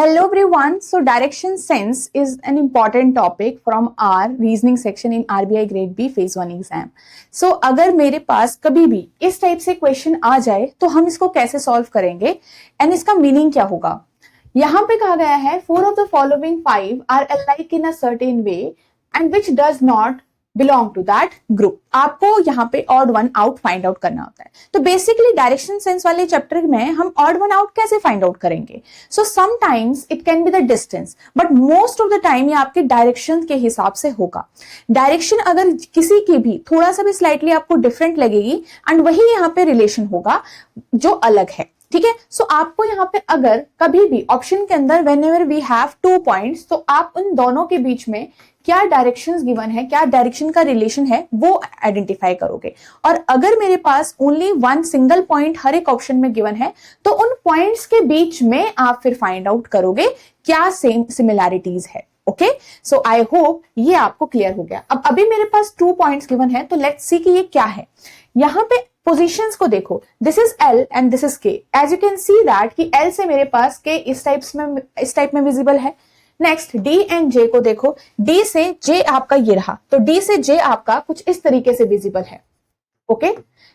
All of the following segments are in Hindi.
Hello everyone. So direction sense is an important topic from our reasoning section in RBI grade B phase 1 exam. So अगर मेरे पास कभी भी इस टाइप से क्वेश्चन आ जाए तो हम इसको कैसे सॉल्व करेंगे एंड इसका मीनिंग क्या होगा। यहाँ पे कहा गया है 4 of the following 5 are alike in a certain way and which does not belong to that group। आपको यहाँ पे odd one out find out करना होता है। तो बेसिकली डायरेक्शन सेंस वाले चैप्टर में हम odd one out कैसे फाइंड आउट करेंगे। So sometimes it can be the distance but most of the time ये आपके डायरेक्शन के हिसाब से होगा। डायरेक्शन अगर किसी की भी थोड़ा सा भी स्लाइटली आपको डिफरेंट लगेगी एंड वही यहाँ पे रिलेशन होगा जो अलग है। ठीक है, सो आपको यहाँ पे अगर कभी भी ऑप्शन के अंदर व्हेनेवर वी हैव 2 पॉइंट्स तो आप उन दोनों के बीच में क्या डायरेक्शंस गिवन है, क्या डायरेक्शन का रिलेशन है वो आइडेंटिफाई करोगे। और अगर मेरे पास ओनली वन सिंगल पॉइंट हर एक ऑप्शन में गिवन है तो उन पॉइंट्स के बीच में आप फिर फाइंड आउट करोगे क्या सेम सिमिलैरिटीज है। ओके, सो आई होप ये आपको क्लियर हो गया। अब अभी मेरे पास 2 पॉइंट्स गिवन है तो लेट्स सी कि ये क्या है। यहाँ पे पोजीशंस को देखो, this is L and this is K। As you can see that कि L से मेरे पास K इस टाइप में विजिबल है। नेक्स्ट D एंड J को देखो, D से J आपका ये रहा तो D से J आपका कुछ इस तरीके से विजिबल है। Okay,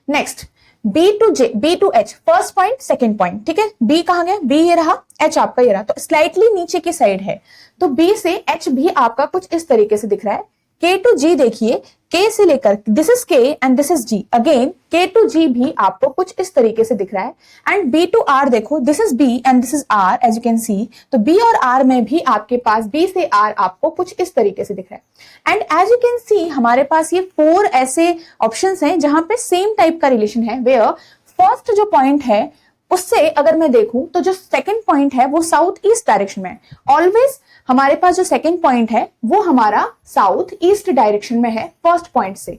next B to H, first point second point. ठीक है, B कहां गया, B ये रहा, H आपका ये रहा तो स्लाइटली नीचे की साइड है तो B से H भी आपका कुछ इस तरीके से दिख रहा है। K to G देखिए, K से लेकर this is K and this is G, again K to G भी आपको कुछ इस तरीके से दिख रहा है। एंड B to R देखो, this is B and this is R as you can see, तो B और R में भी आपके पास B से R आपको कुछ इस तरीके से दिख रहा है। And as you can see हमारे पास ये 4 ऐसे ऑप्शंस हैं जहां पे सेम टाइप का रिलेशन है। वेयर फर्स्ट जो पॉइंट है उससे अगर मैं देखूं तो जो सेकंड पॉइंट है वो साउथ ईस्ट डायरेक्शन में है। ऑलवेज हमारे पास जो सेकंड पॉइंट है वो हमारा साउथ ईस्ट डायरेक्शन में है फर्स्ट पॉइंट से।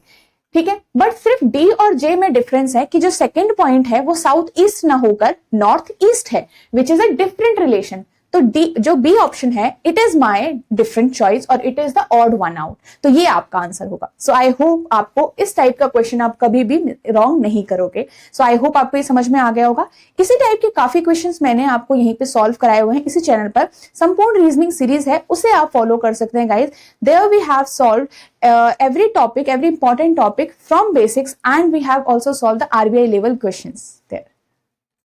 ठीक है, बट सिर्फ डी और जे में डिफरेंस है कि जो सेकंड पॉइंट है वो साउथ ईस्ट ना होकर नॉर्थ ईस्ट है, which is a different relation. तो डी जो बी ऑप्शन है it is my different choice और it is the odd one out, तो ये आपका आंसर होगा। सो आई होप आपको इस टाइप का क्वेश्चन आप कभी भी रॉन्ग नहीं करोगे। सो आई होप आपको ये समझ में आ गया होगा। इसी टाइप के काफी क्वेश्चंस मैंने आपको यहीं पे सॉल्व कराए हुए हैं इसी चैनल पर। संपूर्ण रीजनिंग सीरीज है, उसे आप फॉलो कर सकते हैं guys. There we have solve every topic, every important topic from basics and we have also solved the RBI level questions there.